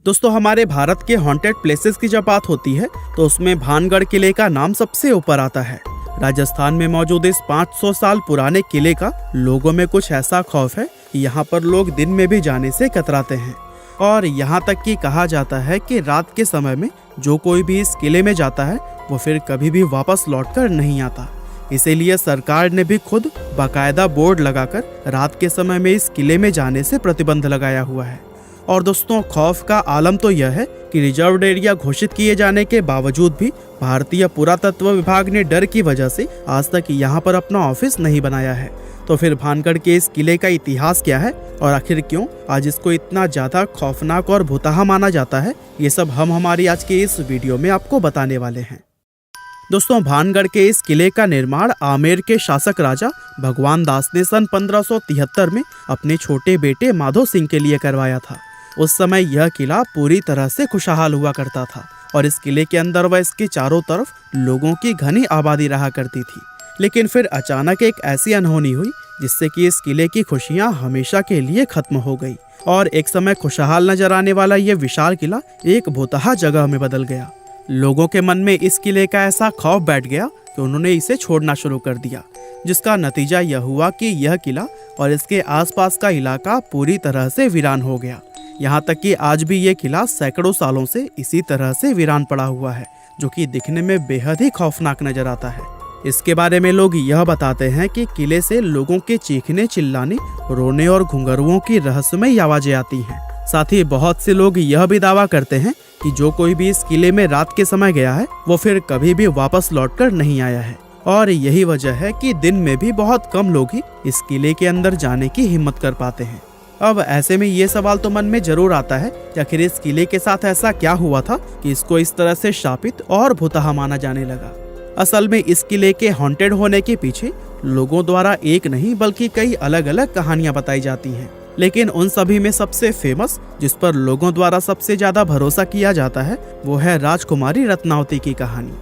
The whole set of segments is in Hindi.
दोस्तों हमारे भारत के हॉन्टेड प्लेसेस की जब बात होती है तो उसमें भानगढ़ किले का नाम सबसे ऊपर आता है। राजस्थान में मौजूद इस 500 साल पुराने किले का लोगों में कुछ ऐसा खौफ है कि यहाँ पर लोग दिन में भी जाने से कतराते हैं और यहाँ तक कि कहा जाता है कि रात के समय में जो कोई भी इस किले में जाता है वो फिर कभी भी वापस लौटकर नहीं आता। इसीलिए सरकार ने भी खुद बाकायदा बोर्ड लगाकर रात के समय में इस किले में जाने से प्रतिबंध लगाया हुआ है। और दोस्तों खौफ का आलम तो यह है कि रिजर्व्ड एरिया घोषित किए जाने के बावजूद भी भारतीय पुरातत्व विभाग ने डर की वजह से आज तक यहाँ पर अपना ऑफिस नहीं बनाया है। तो फिर भानगढ़ के इस किले का इतिहास क्या है और आखिर क्यों आज इसको इतना ज्यादा खौफनाक और भुतहा माना जाता है, ये सब हम हमारी आज के इस वीडियो में आपको बताने वाले हैं। दोस्तों भानगढ़ के इस किले का निर्माण आमेर के शासक राजा भगवान दास ने सन 1573 में अपने छोटे बेटे माधो सिंह के लिए करवाया था। उस समय यह किला पूरी तरह से खुशहाल हुआ करता था और इस किले के अंदर व इसके चारों तरफ लोगों की घनी आबादी रहा करती थी। लेकिन फिर अचानक एक ऐसी अनहोनी हुई जिससे कि इस किले की खुशियां हमेशा के लिए खत्म हो गई और एक समय खुशहाल नजर आने वाला यह विशाल किला एक भुतहा जगह में बदल गया। लोगों के मन में इस किले का ऐसा खौफ बैठ गया कि उन्होंने इसे छोड़ना शुरू कर दिया, जिसका नतीजा यह हुआ कि यह किला और इसके आसपास का इलाका पूरी तरह से वीरान हो गया। यहाँ तक कि आज भी ये किला सैकड़ों सालों से इसी तरह से वीरान पड़ा हुआ है, जो कि दिखने में बेहद ही खौफनाक नजर आता है। इसके बारे में लोग यह बताते हैं कि किले से लोगों के चीखने, चिल्लाने, रोने और घुंघरुओं की रहस्यमयी आवाजें आती हैं। साथ ही बहुत से लोग यह भी दावा करते हैं कि जो कोई भी इस किले में रात के समय गया है वो फिर कभी भी वापस लौटकर नहीं आया है और यही वजह है कि दिन में भी बहुत कम लोग ही इस किले के अंदर जाने की हिम्मत कर पाते हैं। अब ऐसे में ये सवाल तो मन में जरूर आता है कि आखिर इस किले के साथ ऐसा क्या हुआ था कि इसको इस तरह से शापित और भुतहा माना जाने लगा। असल में इस किले के हॉन्टेड होने के पीछे लोगों द्वारा एक नहीं बल्कि कई अलग अलग कहानियां बताई जाती हैं, लेकिन उन सभी में सबसे फेमस, जिस पर लोगों द्वारा सबसे ज्यादा भरोसा किया जाता है, वो है राजकुमारी रत्नावती की कहानी।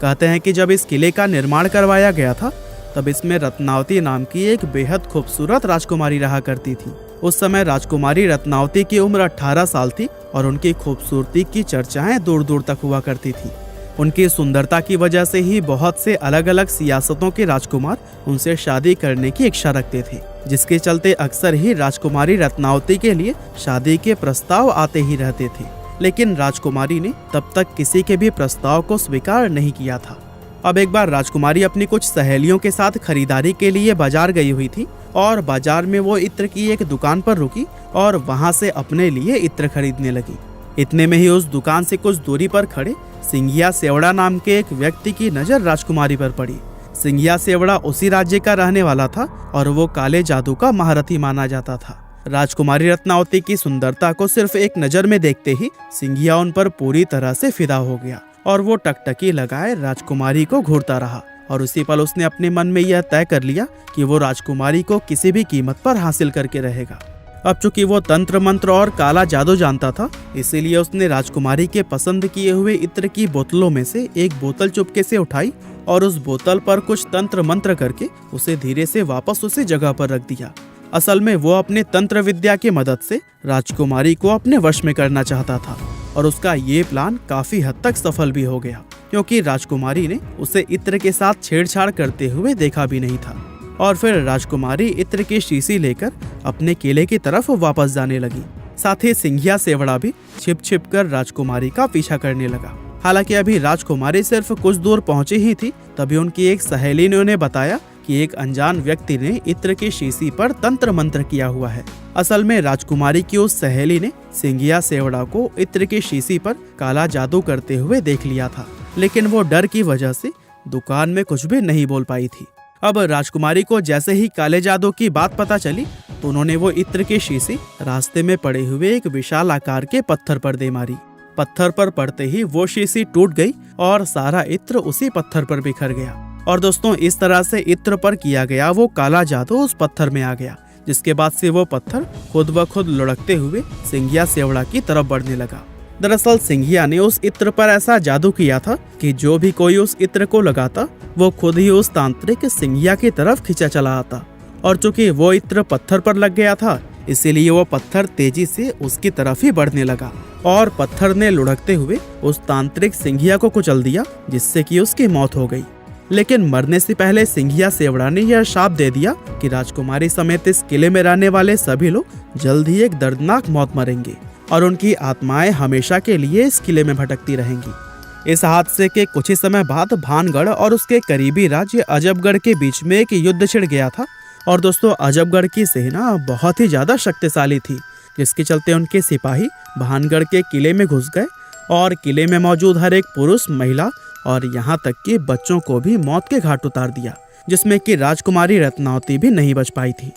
कहते हैं कि जब इस किले का निर्माण करवाया गया था तब इसमें रत्नावती नाम की एक बेहद खूबसूरत राजकुमारी रहा करती थी। उस समय राजकुमारी रत्नावती की उम्र 18 साल थी और उनकी खूबसूरती की चर्चाएं दूर दूर तक हुआ करती थी। उनकी सुंदरता की वजह से ही बहुत से अलग अलग सियासतों के राजकुमार उनसे शादी करने की इच्छा रखते थे, जिसके चलते अक्सर ही राजकुमारी रत्नावती के लिए शादी के प्रस्ताव आते ही रहते थे। लेकिन राजकुमारी ने तब तक किसी के भी प्रस्ताव को स्वीकार नहीं किया था। अब एक बार राजकुमारी अपनी कुछ सहेलियों के साथ खरीदारी के लिए बाजार गई हुई थी और बाजार में वो इत्र की एक दुकान पर रुकी और वहां से अपने लिए इत्र खरीदने लगी। इतने में ही उस दुकान से कुछ दूरी पर खड़े सिंघिया सेवड़ा नाम के एक व्यक्ति की नजर राजकुमारी पर पड़ी। सिंघिया सेवड़ा उसी राज्य का रहने वाला था और वो काले जादू का महारथी माना जाता था। राजकुमारी रत्नावती की सुंदरता को सिर्फ एक नजर में देखते ही सिंघिया उन पर पूरी तरह से फिदा हो गया और वो टकटकी लगाए राजकुमारी को घूरता रहा और उसी पल उसने अपने मन में यह तय कर लिया कि वो राजकुमारी को किसी भी कीमत पर हासिल करके रहेगा। अब चूंकि वो तंत्र मंत्र और काला जादू जानता था, इसीलिए उसने राजकुमारी के पसंद किए हुए इत्र की बोतलों में से एक बोतल चुपके से उठाई और उस बोतल पर कुछ तंत्र मंत्र करके उसे धीरे से वापस उसी जगह पर रख दिया। असल में वो अपने तंत्र विद्या की मदद से राजकुमारी को अपने वश में करना चाहता था और उसका ये प्लान काफी हद तक सफल भी हो गया, क्योंकि राजकुमारी ने उसे इत्र के साथ छेड़छाड़ करते हुए देखा भी नहीं था। और फिर राजकुमारी इत्र की शीशी लेकर अपने किले की तरफ वापस जाने लगी। साथ ही सिंघिया सेवड़ा भी छिप छिप कर राजकुमारी का पीछा करने लगा। हालांकि अभी राजकुमारी सिर्फ कुछ दूर पहुंची ही थी, तभी उनकी एक सहेली ने उन्हें बताया कि एक अनजान व्यक्ति ने इत्र की शीशी पर तंत्र मंत्र किया हुआ है। असल में राजकुमारी की उस सहेली ने सिंघिया सेवड़ा को इत्र की शीशी पर काला जादू करते हुए देख लिया था, लेकिन वो डर की वजह से दुकान में कुछ भी नहीं बोल पाई थी। अब राजकुमारी को जैसे ही काले जादू की बात पता चली तो उन्होंने वो इत्र की शीशी रास्ते में पड़े हुए एक विशाल आकार के पत्थर पर दे मारी। पत्थर पर पड़ते ही वो शीशी टूट गई और सारा इत्र उसी पत्थर पर बिखर गया। और दोस्तों इस तरह से इत्र पर किया गया वो काला जादू उस पत्थर में आ गया, जिसके बाद से वो पत्थर खुद ब खुद लुढ़कते हुए सिंघिया सेवड़ा की तरफ बढ़ने लगा। दरअसल सिंघिया ने उस इत्र पर ऐसा जादू किया था कि जो भी कोई उस इत्र को लगाता वो खुद ही उस तांत्रिक सिंघिया की तरफ खींचा चला आता। और चूंकि वो इत्र पत्थर पर लग गया था, इसीलिए वो पत्थर तेजी से उसकी तरफ ही बढ़ने लगा और पत्थर ने लुढ़कते हुए उस तांत्रिक सिंघिया को कुचल दिया, जिससे कि उसकी मौत हो गई। लेकिन मरने से पहले सिंघिया सेवड़ा ने यह शाप दे दिया कि राजकुमारी समेत इस किले में रहने वाले सभी लोग जल्द ही एक दर्दनाक मौत मरेंगे और उनकी आत्माएं हमेशा के लिए इस किले में भटकती रहेंगी। इस हादसे के कुछ ही समय बाद भानगढ़ और उसके करीबी राज्य अजबगढ़ के बीच में एक युद्ध छिड़ गया था। और दोस्तों, अजबगढ़ की सेना बहुत ही ज्यादा शक्तिशाली थी, जिसके चलते उनके सिपाही भानगढ़ के किले में घुस गए और किले में मौजूद हर एक पुरुष, महिला और यहाँ तक कि बच्चों को भी मौत के घाट उतार दिया, जिसमें कि राजकुमारी रत्नावती भी नहीं बच पाई थी।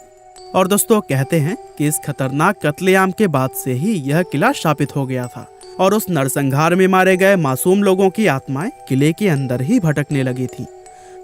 और दोस्तों, कहते हैं कि इस खतरनाक कत्लेआम के बाद से ही यह किला शापित हो गया था और उस नरसंहार में मारे गए मासूम लोगों की आत्माएं किले के अंदर ही भटकने लगी थी।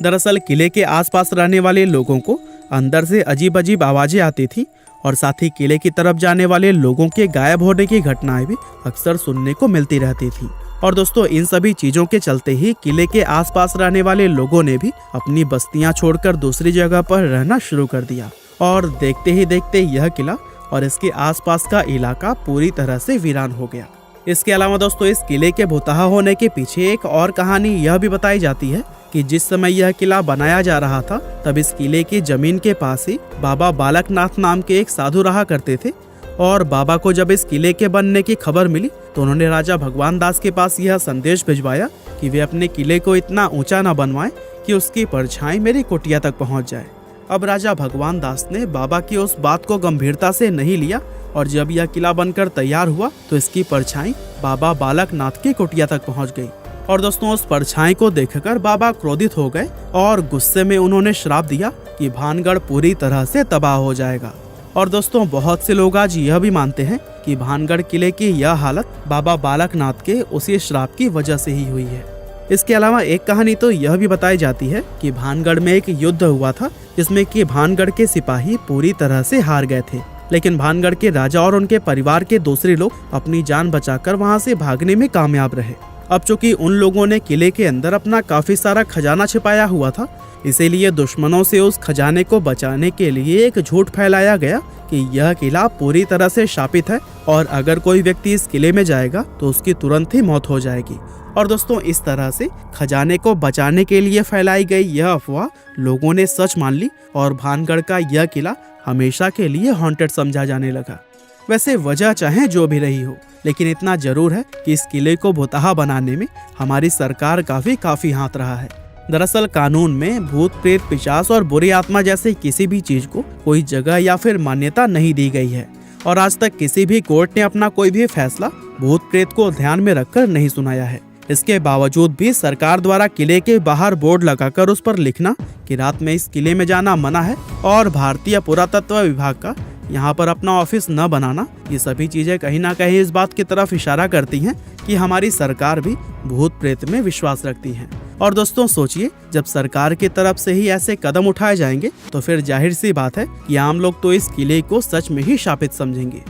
दरअसल किले के आसपास रहने वाले लोगों को अंदर से अजीब अजीब आवाजें आती थी और साथ ही किले की तरफ जाने वाले लोगों के गायब होने की घटनाएं भी अक्सर सुनने को मिलती रहती थी। और दोस्तों, इन सभी चीजों के चलते ही किले के आसपास रहने वाले लोगों ने भी अपनी बस्तियां छोड़कर दूसरी जगह पर रहना शुरू कर दिया और देखते ही देखते यह किला और इसके आसपास का इलाका पूरी तरह से वीरान हो गया। इसके अलावा दोस्तों, इस किले के भुतहा होने के पीछे एक और कहानी यह भी बताई जाती है कि जिस समय यह किला बनाया जा रहा था, तब इस किले की जमीन के पास ही बाबा बालकनाथ नाम के एक साधु रहा करते थे। और बाबा को जब इस किले के बनने की खबर मिली तो उन्होंने राजा भगवान दास के पास यह संदेश भिजवाया कि वे अपने किले को इतना ऊंचा न बनवाएं कि उसकी परछाई मेरी कुटिया तक पहुंच जाए। अब राजा भगवान दास ने बाबा की उस बात को गंभीरता से नहीं लिया और जब यह किला बनकर तैयार हुआ तो इसकी परछाई बाबा बालकनाथ की कुटिया तक पहुंच गई। और दोस्तों, उस परछाई को देखकर बाबा क्रोधित हो गए और गुस्से में उन्होंने श्राप दिया कि भानगढ़ पूरी तरह से तबाह हो जाएगा। और दोस्तों, बहुत से लोग आज यह भी मानते हैं कि भानगढ़ किले की यह हालत बाबा बालकनाथ के उसी श्राप की वजह से ही हुई है। इसके अलावा एक कहानी तो यह भी बताई जाती है कि भानगढ़ में एक युद्ध हुआ था, जिसमें कि भानगढ़ के सिपाही पूरी तरह से हार गए थे, लेकिन भानगढ़ के राजा और उनके परिवार के दूसरे लोग अपनी जान बचाकर वहां से भागने में कामयाब रहे। अब चूंकि उन लोगों ने किले के अंदर अपना काफी सारा खजाना छिपाया हुआ था, इसीलिए दुश्मनों से उस खजाने को बचाने के लिए एक झूठ फैलाया गया कि यह किला पूरी तरह से शापित है और अगर कोई व्यक्ति इस किले में जाएगा तो उसकी तुरंत ही मौत हो जाएगी। और दोस्तों, इस तरह से खजाने को बचाने के लिए फैलाई गई यह अफवाह लोगों ने सच मान ली और भानगढ़ का यह किला हमेशा के लिए हॉन्टेड समझा जाने लगा। वैसे वजह चाहे जो भी रही हो, लेकिन इतना जरूर है कि इस किले को भुतहा बनाने में हमारी सरकार का भी काफी हाथ रहा है। दरअसल कानून में भूत, प्रेत, पिशाच और बुरी आत्मा जैसे किसी भी चीज को कोई जगह या फिर मान्यता नहीं दी गई है और आज तक किसी भी कोर्ट ने अपना कोई भी फैसला भूत प्रेत को ध्यान में रखकर नहीं सुनाया है। इसके बावजूद भी सरकार द्वारा किले के बाहर बोर्ड लगाकर उस पर लिखना कि रात में इस किले में जाना मना है और भारतीय पुरातत्व विभाग का यहाँ पर अपना ऑफिस न बनाना, ये सभी चीजें कहीं ना कहीं इस बात की तरफ इशारा करती हैं कि हमारी सरकार भी भूत प्रेत में विश्वास रखती है। और दोस्तों, सोचिए, जब सरकार की तरफ से ही ऐसे कदम उठाए जाएंगे तो फिर जाहिर सी बात है कि आम लोग तो इस किले को सच में ही शापित समझेंगे।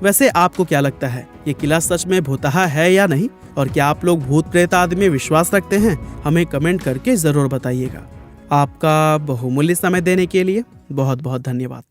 वैसे आपको क्या लगता है, ये किला सच में भुतहा है या नहीं? और क्या आप लोग भूत प्रेत आदि में विश्वास रखते हैं? हमें कमेंट करके जरूर बताइएगा। आपका बहुमूल्य समय देने के लिए बहुत बहुत धन्यवाद।